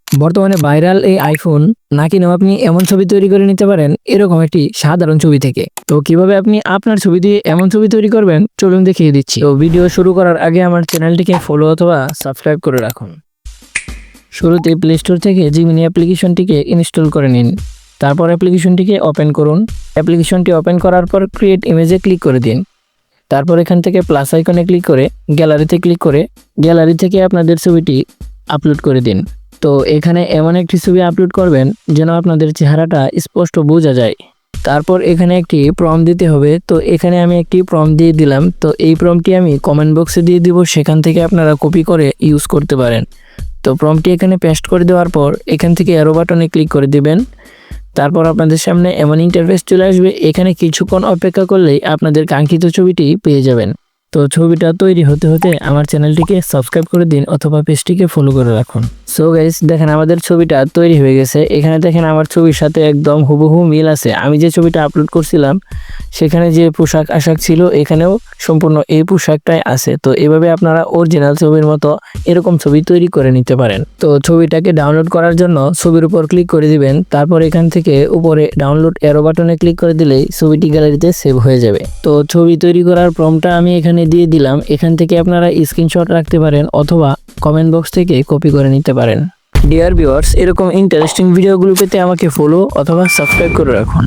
বর্তমানে ভাইরাল এই আইফোন না কিনেও আপনি এমন ছবি তৈরি করে নিতে পারেন এরকম একটি সাধারণ ছবি থেকে। তো কিভাবে আপনি আপনার ছবি দিয়ে এমন ছবি তৈরি করবেন চলুন দেখিয়ে দিচ্ছি। তো ভিডিও শুরু করার আগে আমার চ্যানেলটিকে ফলো অথবা সাবস্ক্রাইব করে রাখুন। শুরুতে প্লে স্টোর থেকে জিমিনি অ্যাপ্লিকেশনটিকে ইনস্টল করে নিন। তারপর অ্যাপ্লিকেশনটিকে ওপেন করুন। অ্যাপ্লিকেশনটি ওপেন করার পর ক্রিয়েট ইমেজে ক্লিক করে দিন। তারপর এখান থেকে প্লাস আইকনে ক্লিক করে গ্যালারিতে ক্লিক করে গ্যালারি থেকে আপনাদের ছবিটি আপলোড করে দিন। তো এখানে এমন একটি ছবি আপলোড করবেন যেন আপনাদের চেহারাটা স্পষ্ট বোঝা যায়। তারপর এখানে একটি প্রম্পট দিতে হবে। তো এখানে আমি একটি প্রম্পট দিয়ে দিলাম। তো এই প্রম্পটটি আমি কমেন্ট বক্সে দিয়ে দিব, সেখান থেকে আপনারা কপি করে ইউজ করতে পারেন। তো প্রম্পটটি এখানে পেস্ট করে দেওয়ার পর এখান থেকে অ্যারো বাটনে ক্লিক করে দিবেন। তারপর আপনাদের সামনে এমন ইন্টারফেস চলে আসবে। এখানে কিছুক্ষণ অপেক্ষা করলেই আপনাদের কাঙ্ক্ষিত ছবিটি পেয়ে যাবেন। তো ছবিটা তৈরি হতে হতে আমার চ্যানেলটিকে সাবস্ক্রাইব করে দিন অথবা পেজটিকে ফলো করে রাখুন। সো গাইস, দেখেন আমাদের ছবিটা তৈরি হয়ে গেছে। এখানে দেখেন আমার ছবির সাথে একদম হুবহু মিল আছে। আমি যে ছবিটা আপলোড করছিলাম সেখানে যে পোশাক আশাক ছিল এখানেও সম্পূর্ণ এই পোশাকটাই আছে। তো এভাবে আপনারা অরিজিনাল ছবির মতো এরকম ছবি তৈরি করে নিতে পারেন। তো ছবিটাকে ডাউনলোড করার জন্য ছবির উপর ক্লিক করে দিবেন। তারপর এখান থেকে উপরে ডাউনলোড অ্যারো বাটনে ক্লিক করে দিলেই ছবিটি গ্যালারিতে সেভ হয়ে যাবে। তো ছবি তৈরি করার প্রম্পটটা আমি এখানে দিয়ে দিলাম। এখান থেকে আপনারা স্ক্রিনশট রাখতে পারেন অথবা কমেন্ট বক্স থেকে কপি করে নিতে পারেন। ডিয়ার ভিউয়ার্স, এরকম ইন্টারেস্টিং ভিডিওগুলো পেতে আমাকে ফলো অথবা সাবস্ক্রাইব করে রাখুন।